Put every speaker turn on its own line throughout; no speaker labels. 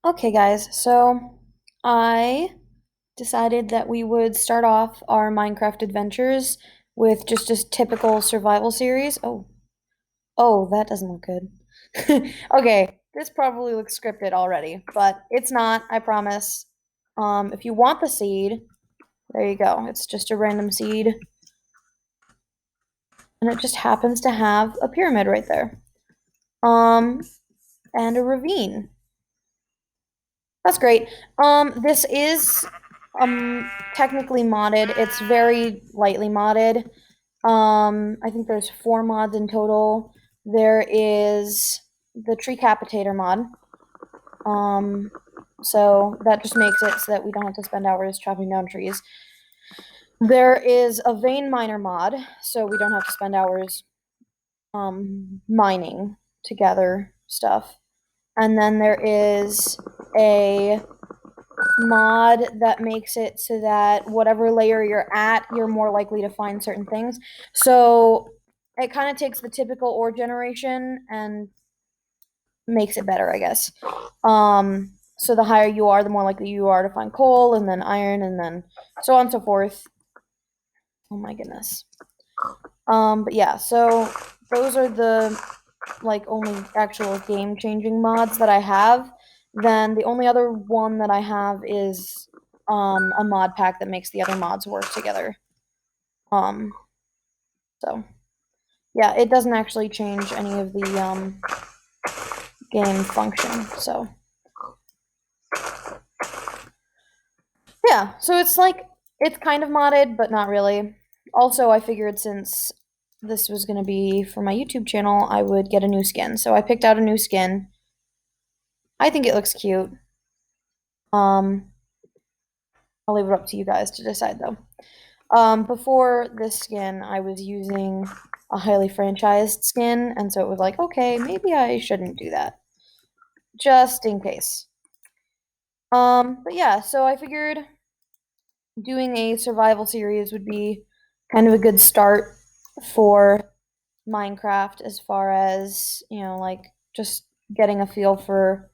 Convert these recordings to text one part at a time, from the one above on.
Okay, guys, so I decided that we would start off our Minecraft adventures with just a typical survival series. Oh, that doesn't look good. Okay, this probably looks scripted already, but it's not, I promise. If you want the seed, there you go. It's just a random seed, and it just happens to have a pyramid right there. Um, and a ravine. That's great. This is technically modded. It's very lightly modded. I think there's 4 mods in total. There is the tree capitator mod. Um, so that just makes it so that we don't have to spend hours chopping down trees. There is a vein miner mod, so we don't have to spend hours mining to gather stuff. And then there is a mod that makes it so that whatever layer you're at, you're more likely to find certain things. So it kind of takes the typical ore generation and makes it better, I guess. So the higher you are, the more likely you are to find coal and then iron and then so on and so forth. Oh my goodness. But yeah, so those are the like only actual game changing mods that I have. Then the only other one that I have is a mod pack that makes the other mods work together. Um so yeah, it doesn't actually change any of the game function. So yeah, so it's kind of modded, but not really. Also, I figured since this was gonna be for my YouTube channel, I would get a new skin. So I picked out a new skin. I think it looks cute. Um, I'll leave it up to you guys to decide though. Before this skin, I was using a highly franchised skin, and so it was like, okay, maybe I shouldn't do that, just in case. But yeah, so I figured doing a survival series would be kind of a good start for Minecraft as far as, like just getting a feel for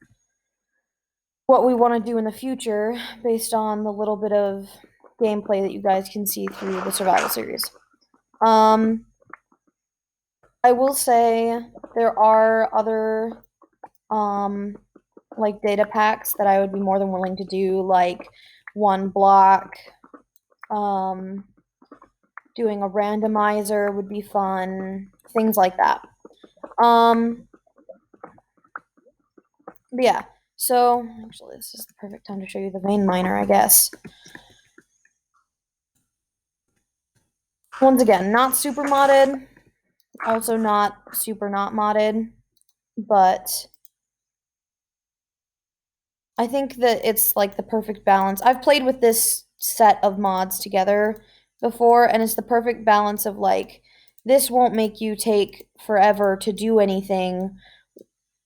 what we want to do in the future based on the little bit of gameplay that you guys can see through the survival series. Um, I will say there are other um like data packs that I would be more than willing to do, like 1 block. Um, doing a randomizer would be fun, things like that. Um, but yeah. So actually, this is the perfect time to show you the vein miner, I guess. Once again, not super modded, also not super not modded, but I think that it's like the perfect balance. I've played with this set of mods together before, and it's the perfect balance of like, this won't make you take forever to do anything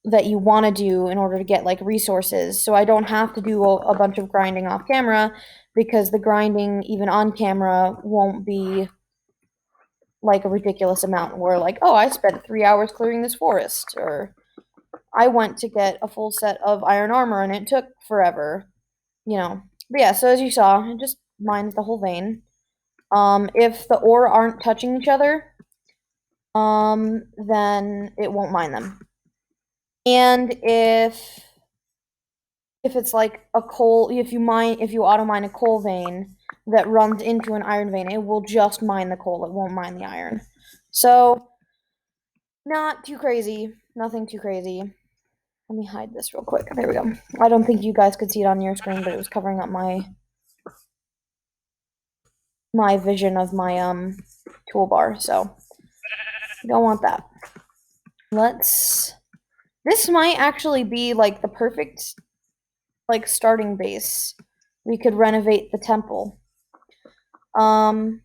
that you want to do in order to get like resources. So I don't have to do a bunch of grinding off camera because the grinding, even on camera, won't be like a ridiculous amount where, like, oh, I spent 3 hours clearing this forest, or I went to get a full set of iron armor and it took forever, you know. But yeah, so as you saw, it just mines the whole vein. If the ore aren't touching each other, then it won't mine them. And if it's like a coal, if you auto mine a coal vein that runs into an iron vein, it will just mine the coal. It won't mine the iron. So not too crazy, nothing too crazy. Let me hide this real quick. There we go. I don't think you guys could see it on your screen, but it was covering up my vision of my toolbar, so don't want that. This might actually be like the perfect like starting base. We could renovate the temple. Um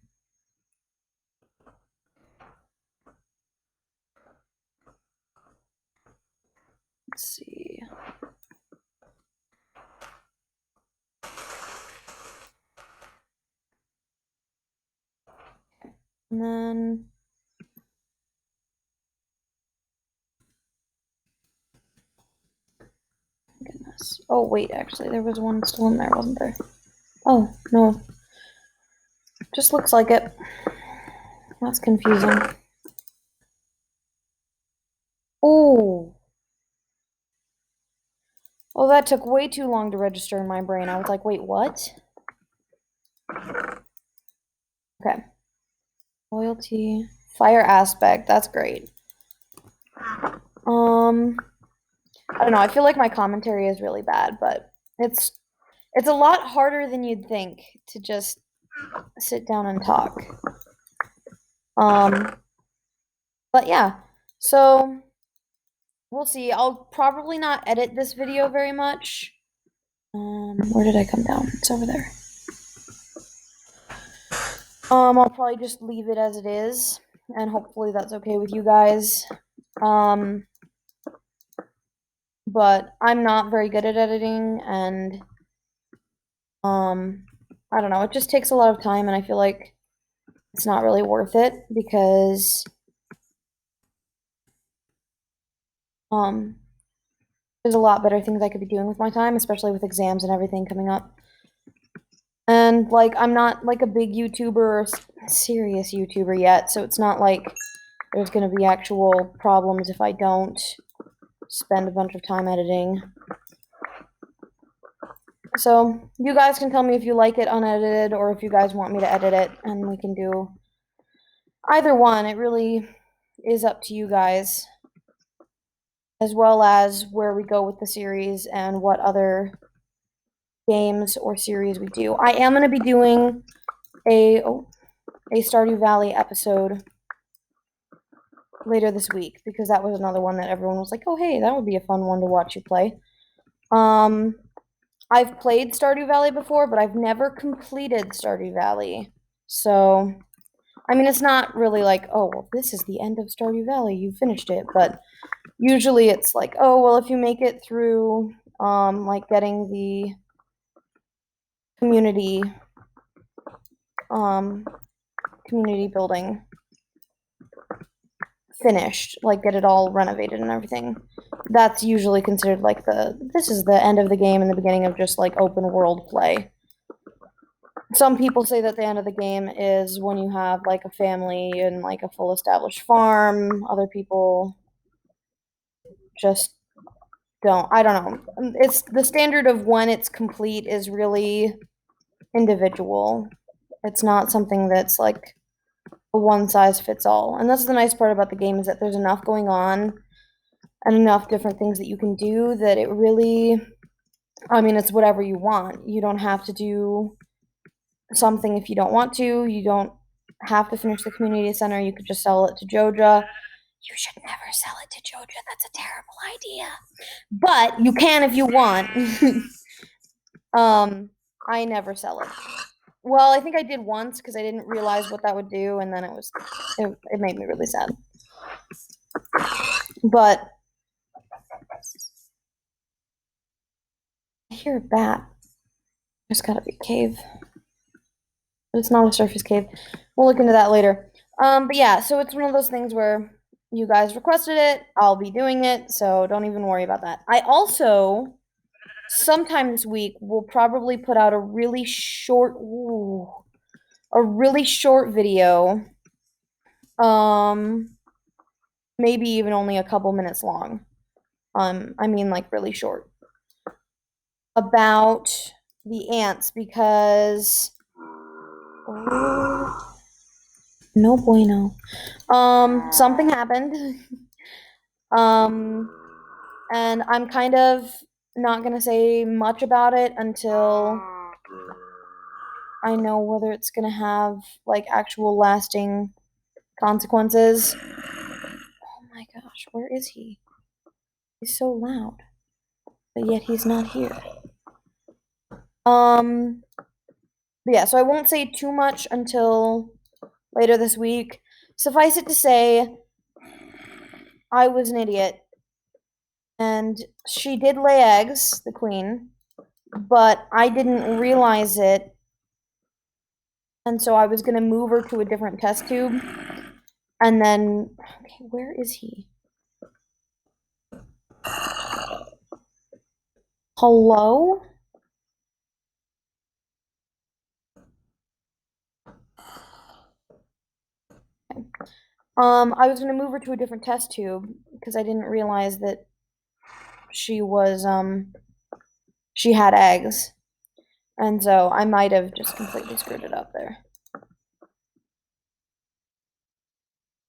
let's see. And then goodness. Oh, wait, actually, there was one still in there, wasn't there? Oh, no. Just looks like it. That's confusing. Oh. Oh, that took way too long to register in my brain. I was like, wait, what? Okay. Loyalty. Fire aspect. That's great. I don't know. I feel like my commentary is really bad, but it's a lot harder than you'd think to just sit down and talk. But yeah. So we'll see. I'll probably not edit this video very much. Where did I come down? It's over there. I'll probably just leave it as it is, and hopefully that's okay with you guys. But I'm not very good at editing, and I don't know, it just takes a lot of time, and I feel like it's not really worth it because there's a lot better things I could be doing with my time, especially with exams and everything coming up. And like, I'm not like a big YouTuber or serious YouTuber yet, so it's not like there's gonna be actual problems if I don't spend a bunch of time editing. So you guys can tell me if you like it unedited or if you guys want me to edit it, and we can do either one. It really is up to you guys, as well as where we go with the series and what other games or series we do. I am going to be doing a Stardew Valley episode later this week, because that was another one that everyone was like, oh hey, that would be a fun one to watch you play. I've played Stardew Valley before, but I've never completed Stardew Valley. So, I mean, it's not really like, oh, well, this is the end of Stardew Valley, you finished it, but usually it's like, oh, well, if you make it through, like, getting the community building finished, like, get it all renovated and everything, that's usually considered, like, this is the end of the game and the beginning of just, like, open world play. Some people say that the end of the game is when you have, like, a family and, like, a full established farm. Other people just don't. I don't know. It's the standard of when it's complete is really individual. It's not something that's, like, a one-size-fits-all. And that's the nice part about the game, is that there's enough going on and enough different things that you can do that it really, I mean, it's whatever you want. You don't have to do something if you don't want to. You don't have to finish the community center. You could just sell it to Joja. You should never sell it to Joja. That's a terrible idea. But you can if you want. I never sell it. Well, I think I did once because I didn't realize what that would do, and then it made me really sad. But I hear a bat. There's gotta be a cave. But it's not a surface cave. We'll look into that later. But yeah, so it's one of those things where you guys requested it, I'll be doing it, so don't even worry about that. I also, sometime this week, will probably put out a really short video. Maybe even only a couple minutes long. I mean, like, really short. About the ants, because no bueno. Something happened. And I'm kind of not gonna say much about it until I know whether it's gonna have, like, actual lasting consequences. Oh my gosh, where is he? He's so loud, but yet he's not here. But yeah, so I won't say too much until later this week. Suffice it to say, I was an idiot. And she did lay eggs, the queen, but I didn't realize it. And so I was going to move her to a different test tube. And then, okay, where is he? Hello? I was gonna move her to a different test tube because I didn't realize that she was, she had eggs. And so I might have just completely screwed it up there.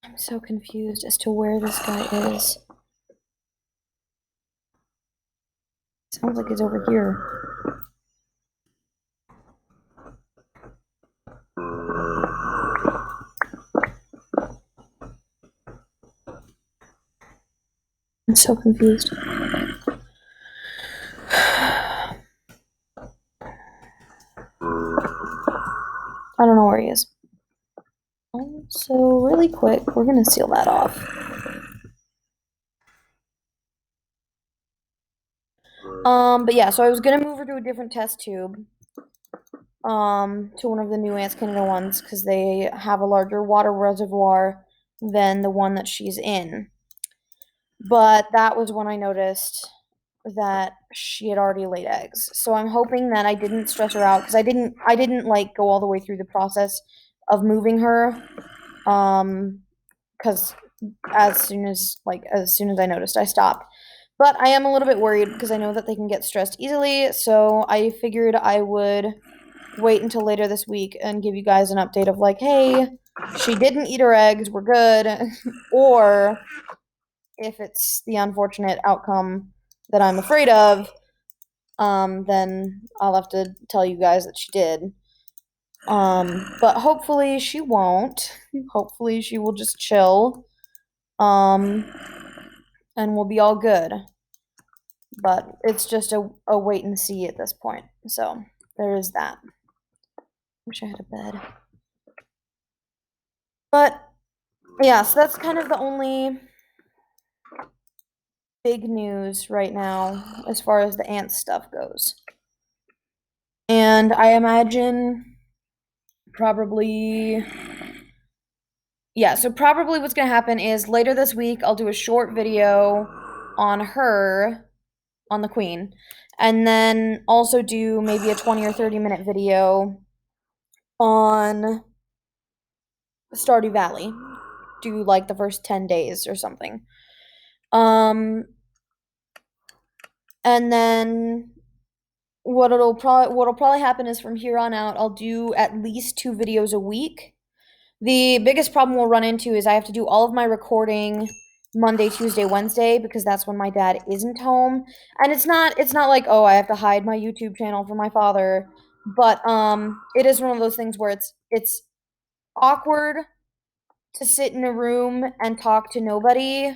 I'm so confused as to where this guy is. Sounds like he's over here. I'm so confused. I don't know where he is. So really quick, we're gonna seal that off. But yeah, so I was gonna move her to a different test tube. To one of the new Ants Canada ones because they have a larger water reservoir than the one that she's in. But that was when I noticed that she had already laid eggs. So I'm hoping that I didn't stress her out because I didn't like go all the way through the process of moving her. Because as soon as I noticed, I stopped. But I am a little bit worried because I know that they can get stressed easily. So I figured I would wait until later this week and give you guys an update of like, hey, she didn't eat her eggs, we're good. Or if it's the unfortunate outcome that I'm afraid of, then I'll have to tell you guys that she did. But hopefully she won't. Hopefully she will just chill. And we'll be all good. But it's just a wait and see at this point. So there is that. Wish I had a bed. But yeah, so that's kind of the only big news right now as far as the ant stuff goes. And I imagine probably so probably what's going to happen is later this week I'll do a short video on her, on the queen, and then also do maybe a 20 or 30-minute video on Stardew Valley. Do like the first 10 days or something. And then what'll probably happen is from here on out I'll do at least 2 videos a week. The biggest problem we'll run into is I have to do all of my recording Monday, Tuesday, Wednesday because that's when my dad isn't home. And it's not like, oh, I have to hide my YouTube channel from my father, but it is one of those things where it's awkward to sit in a room and talk to nobody.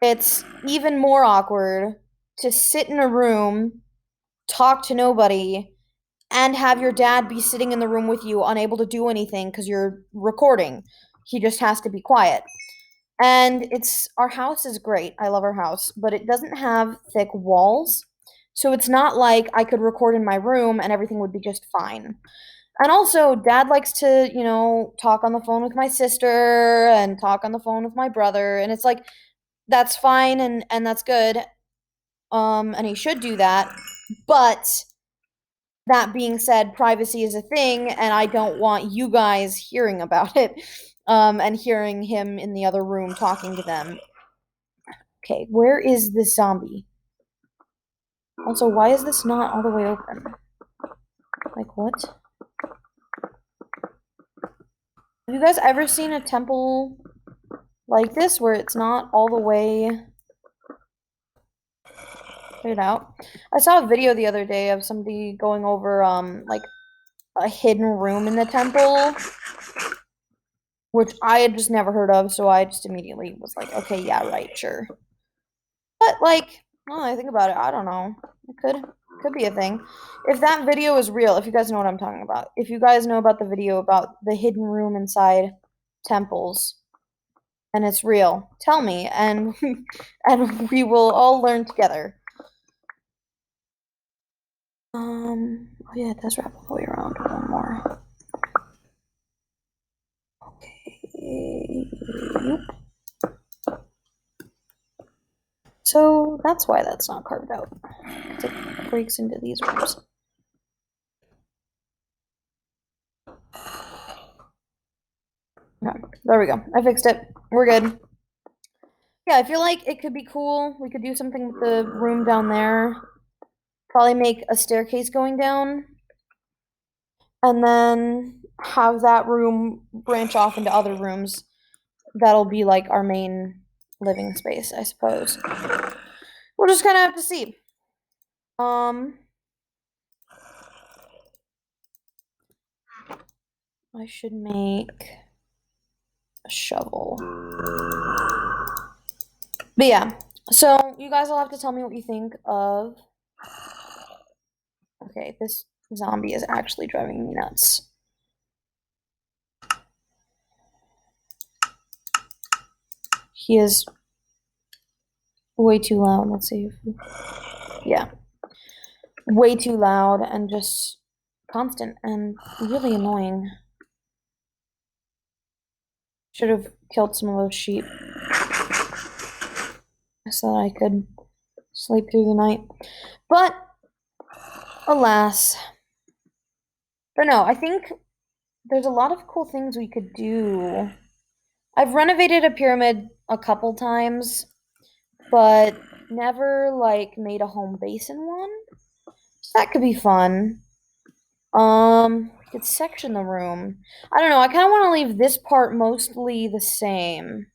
It's even more awkward to sit in a room, talk to nobody, and have your dad be sitting in the room with you, unable to do anything because you're recording. He just has to be quiet. And our house is great. I love our house, but it doesn't have thick walls. So it's not like I could record in my room and everything would be just fine. And also, dad likes to, talk on the phone with my sister and talk on the phone with my brother. And it's like, that's fine and that's good. And he should do that. But that being said, privacy is a thing, and I don't want you guys hearing about it, and hearing him in the other room talking to them. Okay, where is this zombie? Also, why is this not all the way open? Like, what? Have you guys ever seen a temple like this, where it's not all the way cleared out? I saw a video the other day of somebody going over, like, a hidden room in the temple, which I had just never heard of, so I just immediately was like, okay, yeah, right, sure. But like, now that I think about it, I don't know. It could be a thing. If that video is real, if you guys know what I'm talking about, if you guys know about the video about the hidden room inside temples and it's real, tell me and and we will all learn together. Oh yeah, it does wrap all the way around. One more. Okay. Nope. So that's why that's not carved out. It breaks into these rooms. Okay, there we go. I fixed it. We're good. Yeah, I feel like it could be cool. We could do something with the room down there. Probably make a staircase going down. And then have that room branch off into other rooms. That'll be like our main living space, I suppose. We'll just kind of have to see. I should make a shovel. But yeah, so you guys will have to tell me what you think of. Okay, this zombie is actually driving me nuts. He is way too loud. Let's see if yeah. Way too loud and just constant and really annoying. Should have killed some of those sheep so that I could sleep through the night. But alas. But no, I think there's a lot of cool things we could do. I've renovated a pyramid a couple times, but never like made a home base in one. So that could be fun. We could section the room. I don't know, I kind of want to leave this part mostly the same.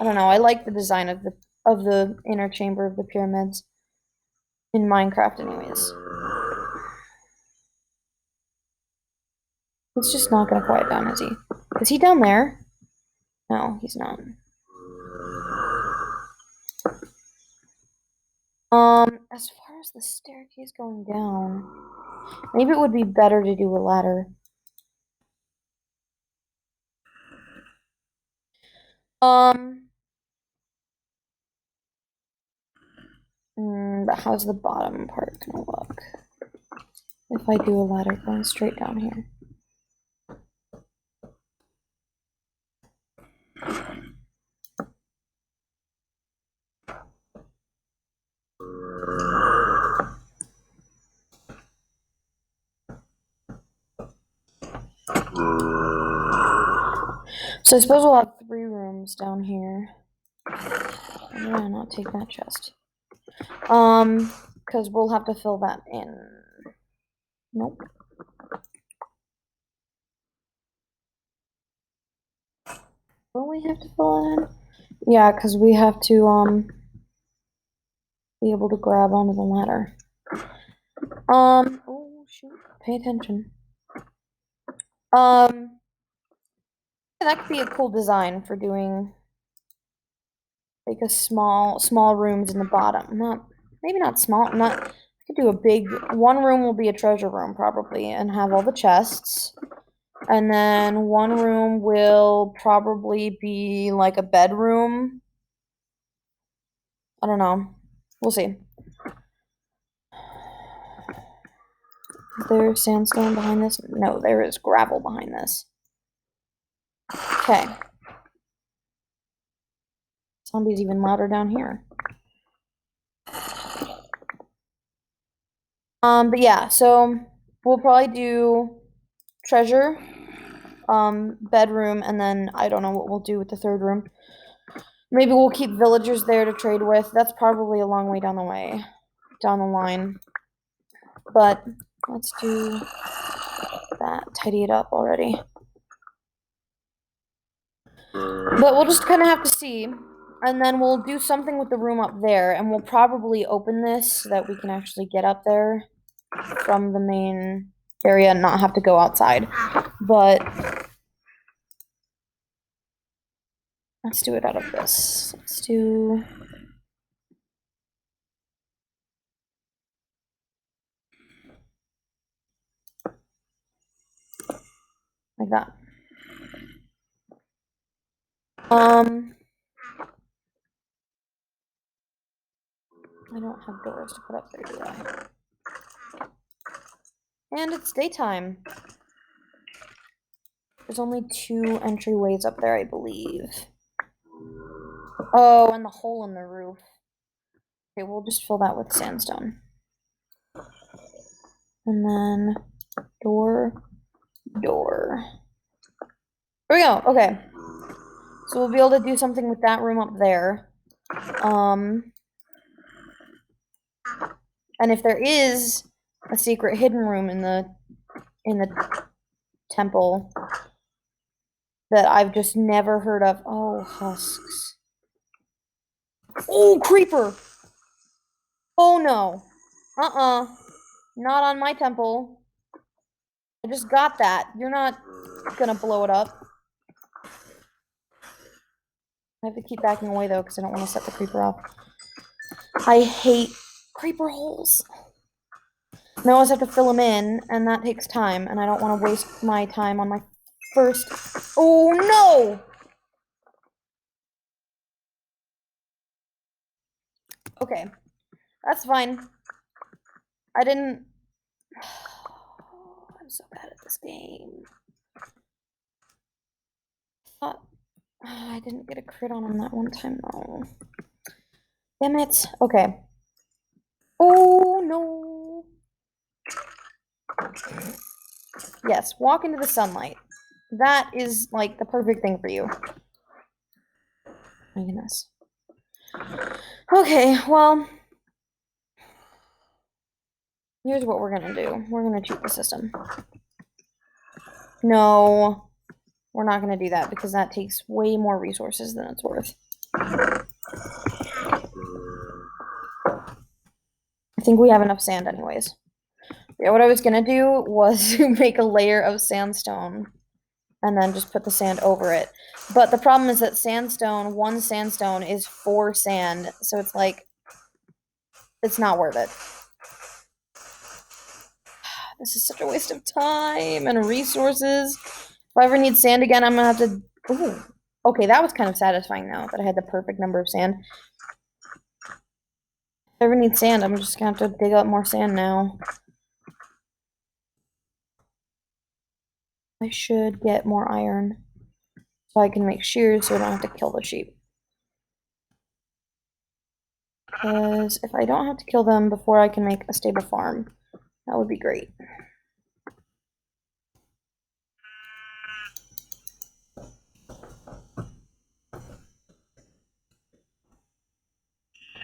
I don't know, I like the design of the inner chamber of the pyramids. In Minecraft anyways. He's just not gonna quiet down, is he? Is he down there? No, he's not. As far as the staircase going down, maybe it would be better to do a ladder. But how's the bottom part gonna look? If I do a ladder going straight down here. So I suppose we'll have 3 rooms down here. I'm gonna not take that chest. Because we'll have to fill that in. Nope. Will we have to fill it in? Yeah, because we have to, be able to grab onto the ladder. Oh shoot, pay attention. That could be a cool design for doing like a small rooms in the bottom. Maybe not small, not I could do a big one room will be a treasure room probably and have all the chests. And then one room will probably be like a bedroom. I don't know. We'll see. Is there sandstone behind this? No, there is gravel behind this. Okay. Zombie's even louder down here. But yeah, so we'll probably do treasure, bedroom, and then I don't know what we'll do with the 3rd room. Maybe we'll keep villagers there to trade with. That's probably a long way down the line. But let's do that. Tidy it up already. But we'll just kind of have to see. And then we'll do something with the room up there. And we'll probably open this so that we can actually get up there from the main area and not have to go outside. But let's do it out of this. Let's do... like that. I don't have doors to put up there, do I? And it's daytime. There's only 2 entryways up there, I believe. Oh, and the hole in the roof. Okay, we'll just fill that with sandstone. And then door. There we go. Okay. So we'll be able to do something with that room up there. And if there is a secret hidden room in the temple that I've just never heard of. Oh, husks. Oh, creeper. Oh no. Not on my temple. I just got that. You're not gonna blow it up. I have to keep backing away though because I don't want to set the creeper off. I hate creeper holes. I always have to fill them in, and that takes time, and I don't want to waste my time on my first. Oh no! Okay, that's fine. I didn't. I'm so bad at this game. I didn't get a crit on him that one time though. Damn it. Okay. Oh no. Yes, walk into the sunlight. That is like the perfect thing for you. My goodness. Okay, well, here's what we're gonna do. We're gonna cheat the system. No, we're not gonna do that because that takes way more resources than it's worth. I think we have enough sand anyways. Yeah, what I was gonna do was make a layer of sandstone and then just put the sand over it. But the problem is that one sandstone is 4 sand, so it's like, it's not worth it. This is such a waste of time and resources. If I ever need sand again, I'm gonna have to. Ooh. Okay, that was kind of satisfying though, that I had the perfect number of sand. If I ever need sand, I'm just gonna have to dig up more sand now. I should get more iron so I can make shears so I don't have to kill the sheep. Because if I don't have to kill them before I can make a stable farm, that would be great.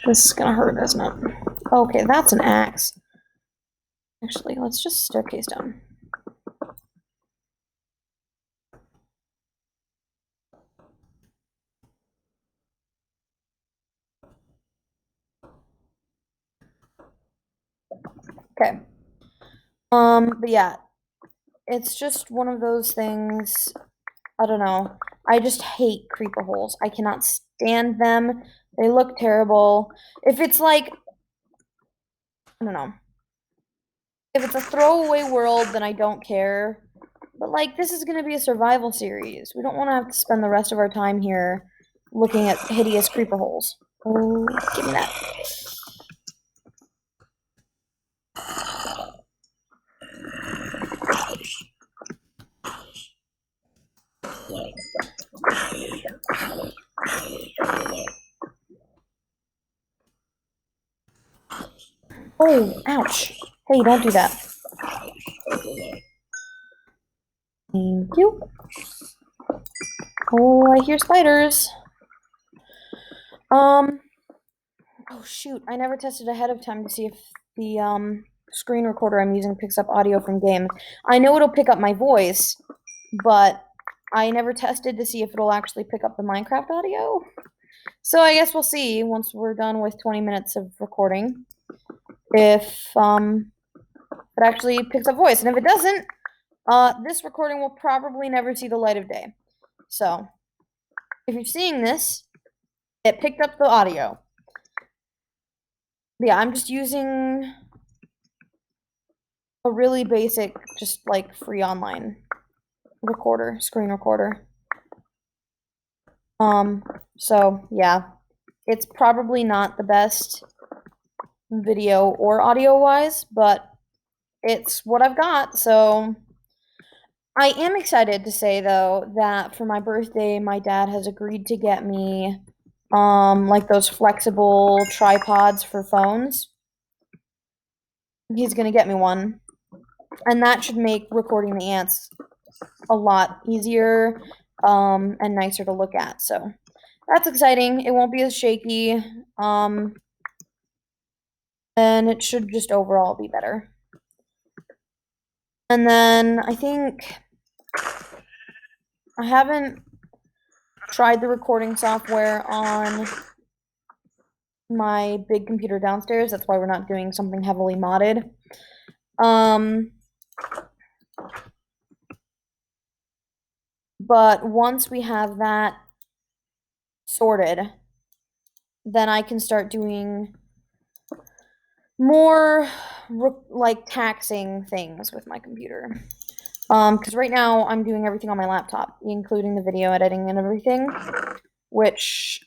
This is gonna hurt, isn't it? Okay, that's an axe. Actually, let's just staircase down. Okay. But yeah, it's just one of those things. I don't know. I just hate creeper holes. I cannot stand them. They look terrible. If it's like, I don't know. If it's a throwaway world, then I don't care. But like, this is going to be a survival series. We don't want to have to spend the rest of our time here looking at hideous creeper holes. Oh, give me that. Oh, ouch. Hey, don't do that. Thank you. Oh, I hear spiders. Oh shoot, I never tested ahead of time to see if the screen recorder I'm using picks up audio from games. I know it'll pick up my voice, but I never tested to see if it'll actually pick up the Minecraft audio. So I guess we'll see once we're done with 20 minutes of recording if it actually picks up voice. And if it doesn't, this recording will probably never see the light of day. So if you're seeing this, it picked up the audio. Yeah, I'm just using a really basic, just like free online recorder, screen recorder. So yeah, it's probably not the best video or audio wise, but it's what I've got. So I am excited to say though that for my birthday, my dad has agreed to get me like those flexible tripods for phones. He's gonna get me one, and that should make recording the ants a lot easier, and nicer to look at. So that's exciting. It won't be as shaky, and it should just overall be better. And then I think I haven't tried the recording software on my big computer downstairs. That's why we're not doing something heavily modded. But once we have that sorted, then I can start doing more like taxing things with my computer. Because right now I'm doing everything on my laptop, including the video editing and everything, which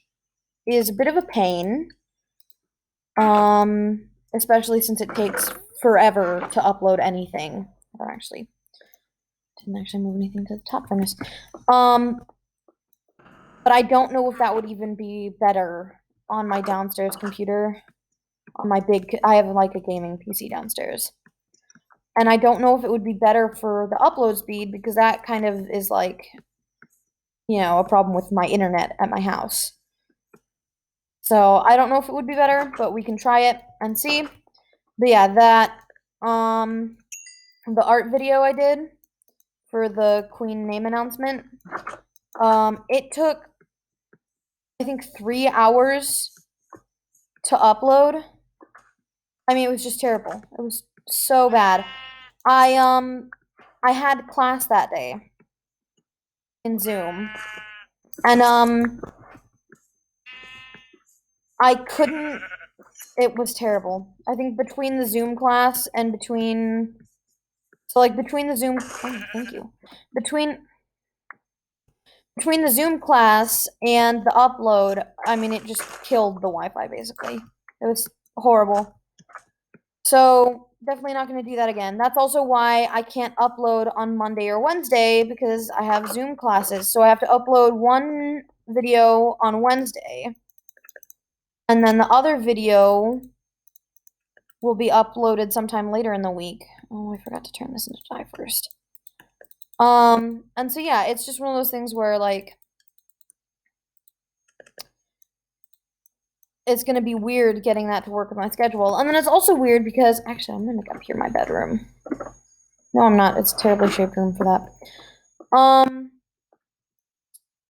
is a bit of a pain. Especially since it takes forever to upload anything. Or actually, didn't actually move anything to the top furnace. But I don't know if that would even be better on my downstairs computer. On my I have like a gaming PC downstairs. And I don't know if it would be better for the upload speed because that kind of is like, a problem with my internet at my house. So I don't know if it would be better, but we can try it and see. But yeah, that the art video I did for the Queen name announcement, it took I think 3 hours to upload. I mean, it was just terrible. It was so bad. I had class that day in Zoom, and I couldn't. It was terrible. I think between the Zoom class and between the Zoom. Oh, thank you. Between the Zoom class and the upload, I mean, it just killed the Wi-Fi basically. It was horrible. So definitely not going to do that again. That's also why I can't upload on Monday or Wednesday because I have Zoom classes. So I have to upload one video on Wednesday, and then the other video will be uploaded sometime later in the week. Oh, I forgot to turn this into die first. And so yeah, it's just one of those things where like it's gonna be weird getting that to work with my schedule. And then it's also weird because actually I'm gonna make up here my bedroom. No, I'm not. It's a terribly shaped room for that.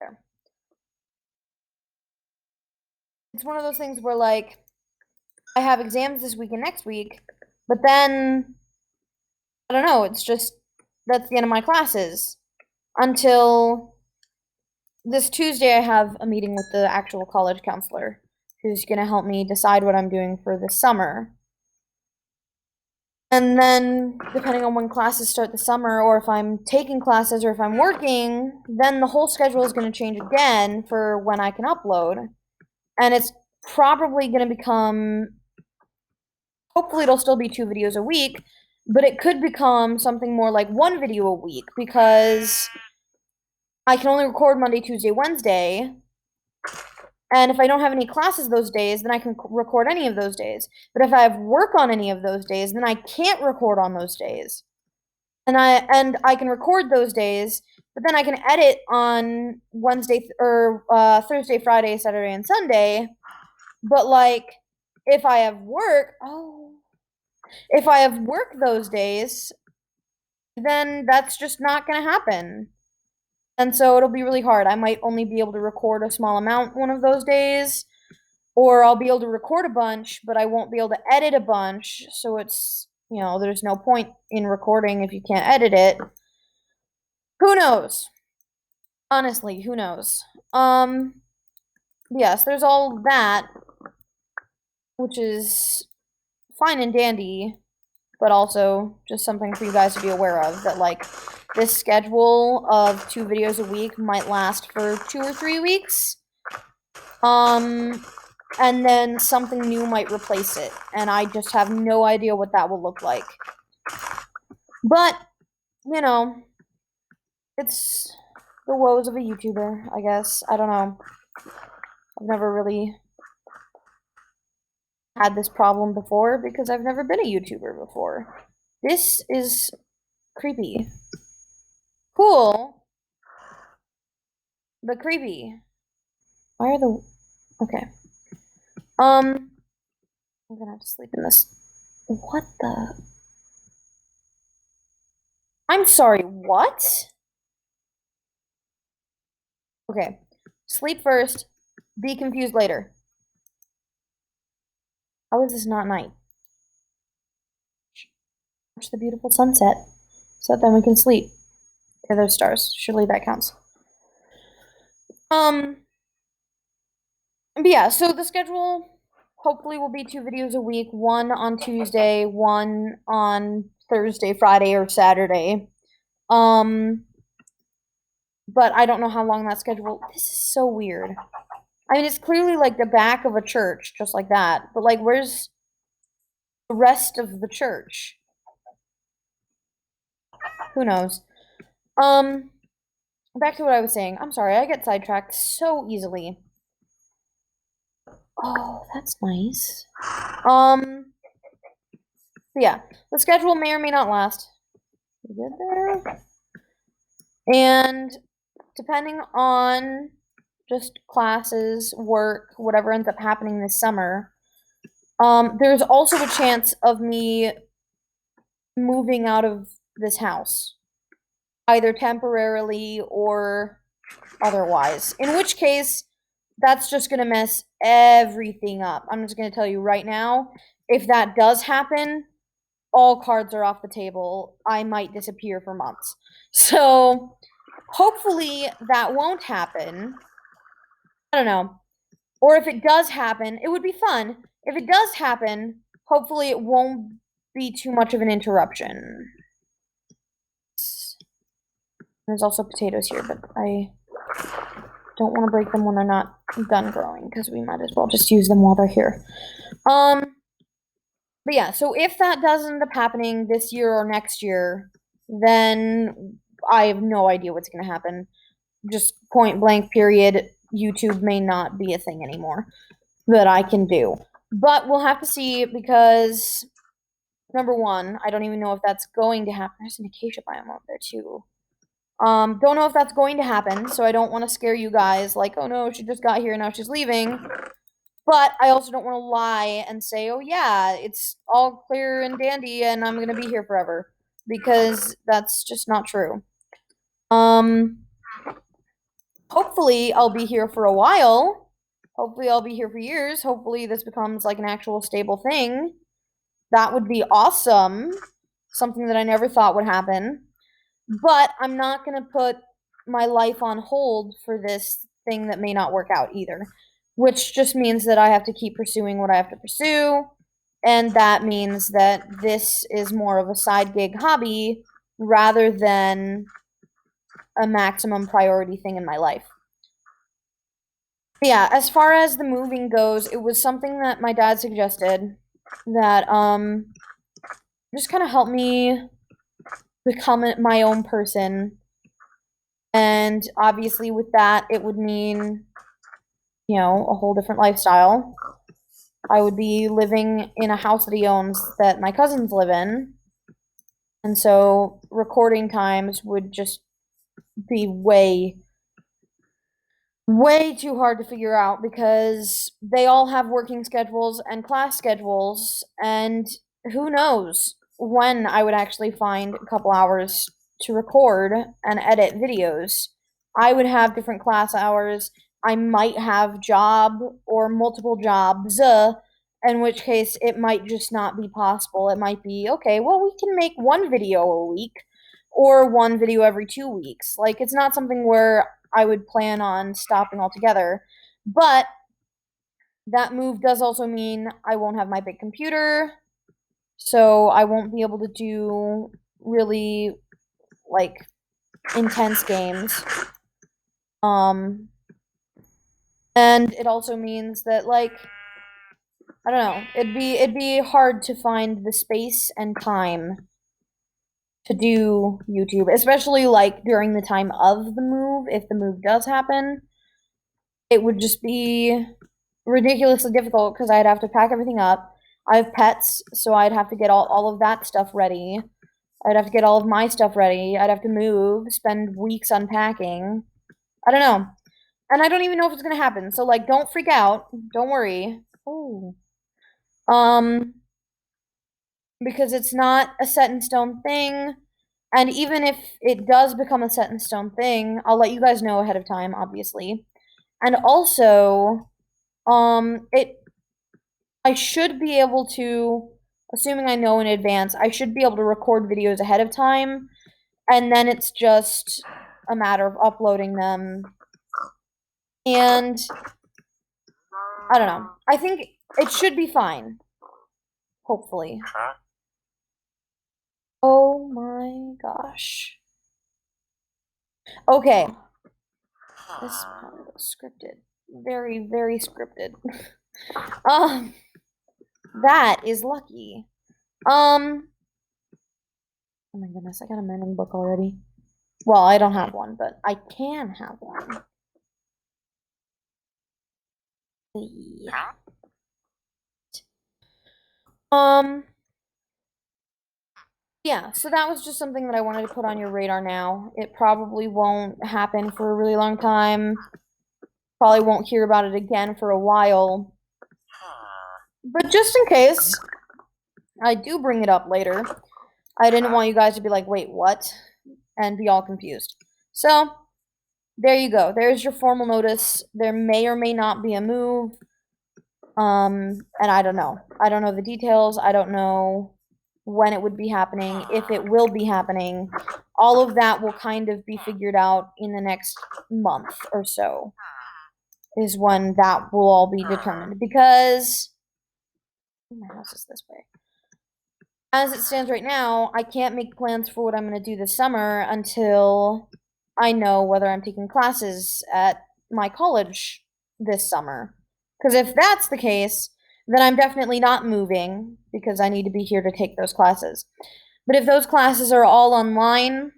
There. It's one of those things where like I have exams this week and next week, but then I don't know, it's just that's the end of my classes until this Tuesday. I have a meeting with the actual college counselor who's going to help me decide what I'm doing for this summer. And then, depending on when classes start this summer, or if I'm taking classes, or if I'm working, then the whole schedule is going to change again for when I can upload. And it's probably going to become, hopefully it'll still be 2 videos a week, but it could become something more like 1 video a week, because I can only record Monday, Tuesday, Wednesday. And if I don't have any classes those days, then I can record any of those days. But if I have work on any of those days, then I can't record on those days. And I can record those days, but then I can edit on Wednesday or Thursday, Friday, Saturday, and Sunday. But like, if I have work, those days, then that's just not gonna happen. And so it'll be really hard. I might only be able to record a small amount one of those days, or I'll be able to record a bunch, but I won't be able to edit a bunch. So it's, there's no point in recording if you can't edit it. Who knows? Honestly, who knows? Yes, there's all that, which is fine and dandy, but also just something for you guys to be aware of, that like this schedule of 2 videos a week might last for 2 or 3 weeks. And then something new might replace it, and I just have no idea what that will look like. But, it's the woes of a YouTuber, I guess. I don't know. I've never really had this problem before because I've never been a YouTuber before. This is creepy. Cool, but creepy. Why are the... Okay. I'm gonna have to sleep in this. What the... I'm sorry, what? Okay. Sleep first, be confused later. How is this not night? Watch the beautiful sunset, so that then we can sleep. Okay, there's stars. Surely that counts. But yeah, so the schedule hopefully will be 2 videos a week, one on Tuesday, one on Thursday, Friday, or Saturday. But I don't know how long that schedule. This is so weird. I mean, it's clearly like the back of a church, just like that. But like, where's the rest of the church? Who knows? Back to what I was saying. I'm sorry, I get sidetracked so easily. Oh, that's nice. Yeah, the schedule may or may not last. We good there? And depending on just classes, work, whatever ends up happening this summer, there's also a chance of me moving out of this house, either temporarily or otherwise. In which case, that's just gonna mess everything up. I'm just gonna tell you right now, if that does happen, all cards are off the table. I might disappear for months. So hopefully that won't happen. I don't know. Or if it does happen, it would be fun. If it does happen, hopefully it won't be too much of an interruption. There's also potatoes here, but I don't want to break them when they're not done growing because we might as well just use them while they're here. But yeah, so if that does end up happening this year or next year, then I have no idea what's going to happen. Just point blank, period. YouTube may not be a thing anymore that I can do. But we'll have to see because, number one, I don't even know if that's going to happen. There's an acacia biome out there too. Don't know if that's going to happen, so I don't want to scare you guys like, oh no, she just got here and now she's leaving. But I also don't want to lie and say, oh yeah, it's all clear and dandy and I'm going to be here forever. Because that's just not true. Hopefully I'll be here for a while. Hopefully I'll be here for years. Hopefully this becomes like an actual stable thing. That would be awesome. Something that I never thought would happen. But I'm not going to put my life on hold for this thing that may not work out either. Which just means that I have to keep pursuing what I have to pursue. And that means that this is more of a side gig hobby rather than a maximum priority thing in my life. Yeah, as far as the moving goes, it was something that my dad suggested that just kind of helped me become my own person. And obviously with that, it would mean, you know, a whole different lifestyle. I would be living in a house that he owns that my cousins live in. And so recording times would just be way too hard to figure out because they all have working schedules and class schedules, and who knows when I would actually find a couple hours to record and edit videos. I would have different class hours. I might have job or multiple jobs, in which case it might just not be possible. It might be, okay, well, we can make one video a week or one video every 2 weeks. Like, it's not something where I would plan on stopping altogether. But that move does also mean I won't have my big computer, so I won't be able to do really like intense games. And it also means that like I don't know, it'd be hard to find the space and time to do YouTube, especially like during the time of the move, if the move does happen. it would just be ridiculously difficult because I'd have to pack everything up. I have pets, so I'd have to get all of that stuff ready. I'd have to get all of my stuff ready. I'd have to move, spend weeks unpacking. I don't know. And I don't even know if it's gonna happen. So like don't freak out. Don't worry. Oh. Um, because it's not a set in stone thing. And even if it does become a set in stone thing, I'll let you guys know ahead of time, obviously. And also, it I should be able to, assuming I know in advance, I should be able to record videos ahead of time, and then it's just a matter of uploading them. And I don't know. I think it should be fine. Hopefully. Oh my gosh. Okay. This probably was scripted. Very, very scripted. um, that is lucky. Oh my goodness, I got a mending book already. Well, I don't have one, but I can have one. Yeah. Um, yeah, so that was just something that I wanted to put on your radar now. It probably won't happen for a really long time. Probably won't hear about it again for a while. But just in case I do bring it up later, I didn't want you guys to be like, wait, what? And be all confused. So, there you go. There's your formal notice. There may or may not be a move. And I don't know. I don't know the details. I don't know when it would be happening, if it will be happening. All of that will kind of be figured out in the next month or so, is when that will all be determined. Because my house is this way. As it stands right now, I can't make plans for what I'm going to do this summer until I know whether I'm taking classes at my college this summer. Because if that's the case, then I'm definitely not moving because I need to be here to take those classes. But if those classes are all online,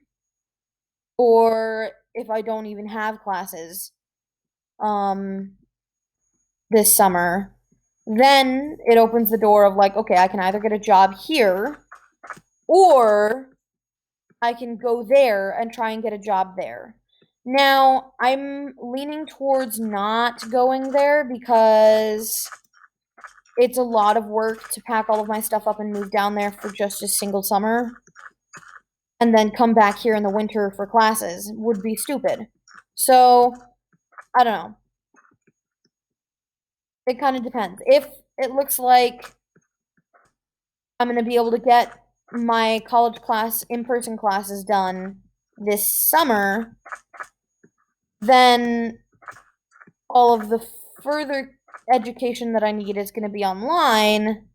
or if I don't even have classes um, this summer, then it opens the door of like, okay, I can either get a job here or I can go there and try and get a job there. Now, I'm leaning towards not going there because it's a lot of work to pack all of my stuff up and move down there for just a single summer and then come back here in the winter for classes would be stupid. So, I don't know. It kind of depends. If it looks like I'm going to be able to get my college class, in-person classes done this summer, then all of the further education that I need is going to be online.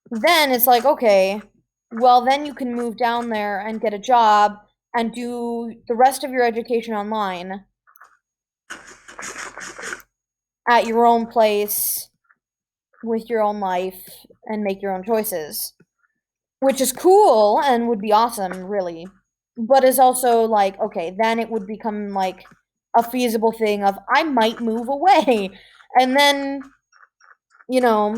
Then it's like, okay, well, then you can move down there and get a job and do the rest of your education online at your own place with your own life and make your own choices, which is cool and would be awesome, really. But is also like, okay, then it would become like a feasible thing of I might move away. And then, you know,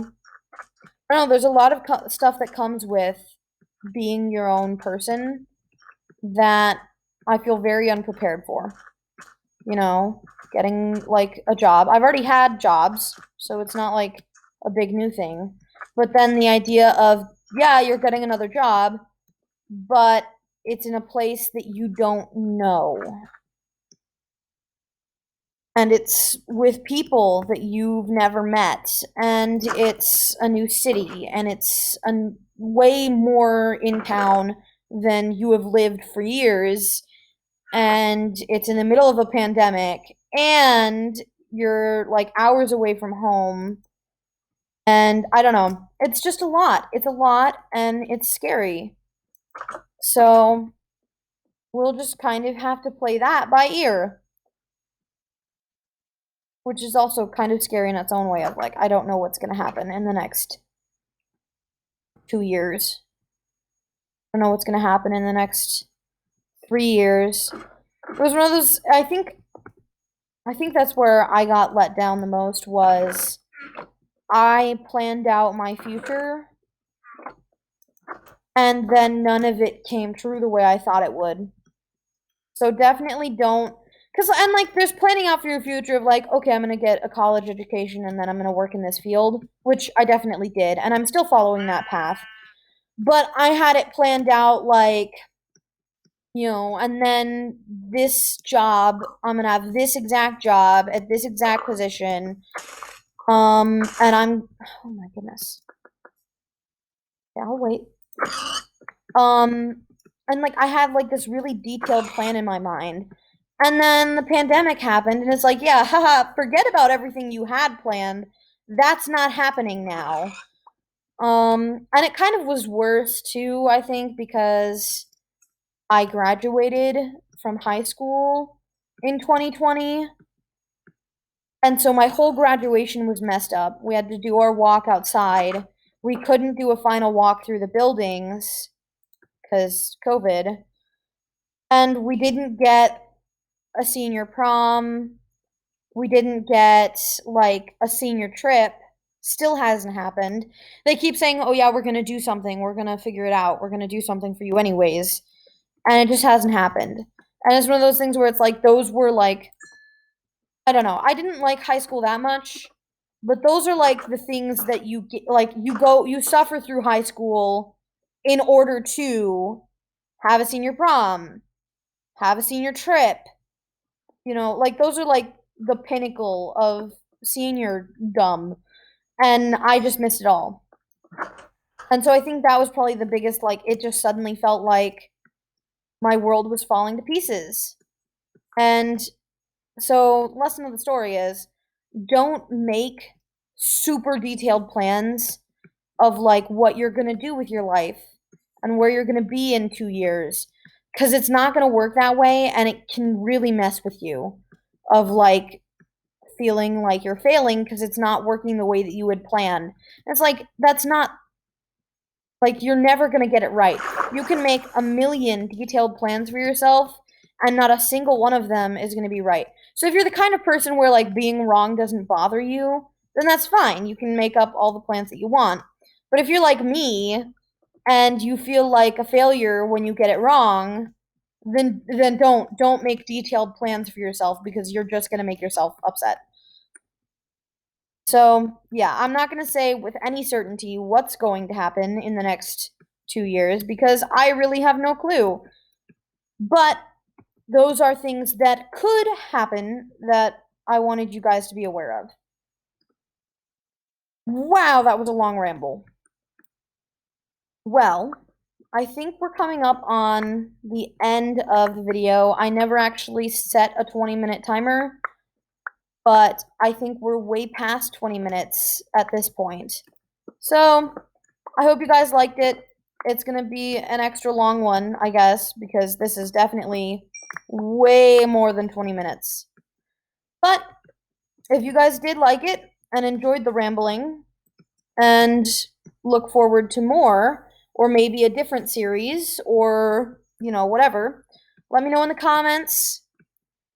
I don't know, there's a lot of stuff that comes with being your own person that I feel very unprepared for. You know, getting like a job. I've already had jobs, so it's not like a big new thing. But then the idea of, yeah, you're getting another job, but it's in a place that you don't know. And it's with people that you've never met, and it's a new city, and it's way more in town than you have lived for years, and it's in the middle of a pandemic, and you're like hours away from home, and I don't know. It's just a lot. It's a lot, and it's scary. So we'll just kind of have to play that by ear, which is also kind of scary in its own way of like, I don't know what's going to happen in the next 2 years. I don't know what's going to happen in the next 3 years. It was one of those, I think I think that's where I got let down the most was I planned out my future and then none of it came true the way I thought it would. So definitely don't, because, and like, there's planning out for your future of like, okay, I'm gonna get a college education and then I'm gonna work in this field, which I definitely did, and I'm still following that path. But I had it planned out like, and then this job, I'm gonna have this exact job at this exact position. And oh my goodness. Yeah, I'll wait. Um, and like I had like this really detailed plan in my mind. And then the pandemic happened, and it's like, yeah, haha, forget about everything you had planned. That's not happening now. And it kind of was worse too, I think, because I graduated from high school in 2020. And so my whole graduation was messed up. We had to do our walk outside. We couldn't do a final walk through the buildings because COVID. And we didn't get a senior prom. We didn't get like a senior trip. Still hasn't happened. They keep saying, oh, yeah, we're going to do something. We're going to figure it out. We're going to do something for you, anyways. And it just hasn't happened. And it's one of those things where it's like, those were like, I don't know. I didn't like high school that much, but those are like the things that you get, like you suffer through high school in order to have a senior prom, have a senior trip. Like those are like the pinnacle of senior dumb, and I just missed it all. And so I think that was probably the biggest, like, it just suddenly felt like my world was falling to pieces. And so, lesson of the story is don't make super detailed plans of like what you're going to do with your life and where you're going to be in 2 years, because it's not going to work that way, and it can really mess with you of like feeling like you're failing because it's not working the way that you would plan. It's like that's not, like, you're never going to get it right. You can make a million detailed plans for yourself and not a single one of them is going to be right. So if you're the kind of person where like being wrong doesn't bother you, then that's fine. You can make up all the plans that you want. But if you're like me and you feel like a failure when you get it wrong, then don't make detailed plans for yourself because you're just going to make yourself upset. So, yeah, I'm not going to say with any certainty what's going to happen in the next 2 years because I really have no clue. But those are things that could happen that I wanted you guys to be aware of. Wow, that was a long ramble. Well, I think we're coming up on the end of the video. I never actually set a 20-minute timer, but I think we're way past 20 minutes at this point. So, I hope you guys liked it. It's going to be an extra long one, I guess, because this is definitely way more than 20 minutes. But if you guys did like it and enjoyed the rambling and look forward to more, or maybe a different series, or, whatever, let me know in the comments.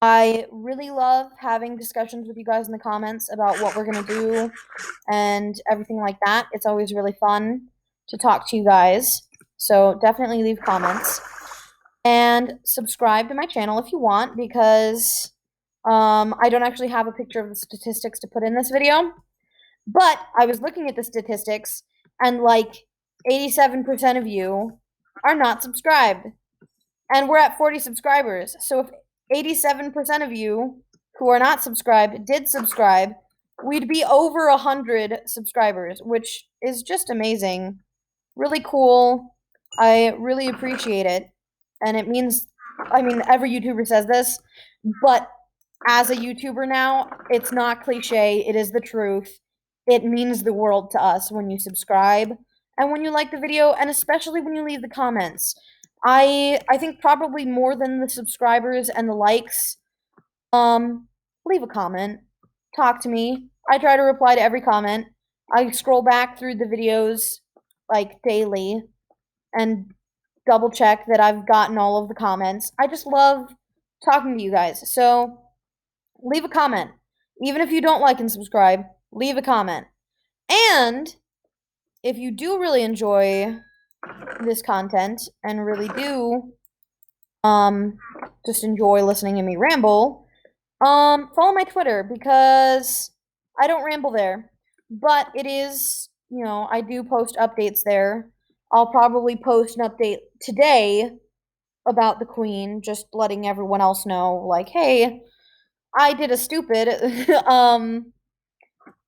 I really love having discussions with you guys in the comments about what we're going to do and everything like that. It's always really fun to talk to you guys. So definitely leave comments. And subscribe to my channel if you want, because I don't actually have a picture of the statistics to put in this video. But I was looking at the statistics, and like 87% of you are not subscribed. And we're at 40 subscribers. So if 87% of you who are not subscribed did subscribe, we'd be over 100 subscribers, which is just amazing. Really cool. I really appreciate it. And it means, I mean, every YouTuber says this, but as a YouTuber now, it's not cliche. It is the truth. It means the world to us when you subscribe and when you like the video, and especially when you leave the comments. I think probably more than the subscribers and the likes. Leave a comment. Talk to me. I try to reply to every comment. I scroll back through the videos like daily and double check that I've gotten all of the comments. I just love talking to you guys. So leave a comment. Even if you don't like and subscribe, leave a comment. And if you do really enjoy this content and really do just enjoy listening to me ramble, follow my Twitter because I don't ramble there. But it is, I do post updates there. I'll probably post an update today about the Queen, just letting everyone else know, like, hey, I did a stupid.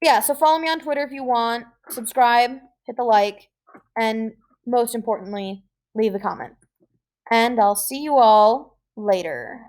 Yeah, so follow me on Twitter if you want, subscribe, hit the like, and most importantly, leave a comment. And I'll see you all later.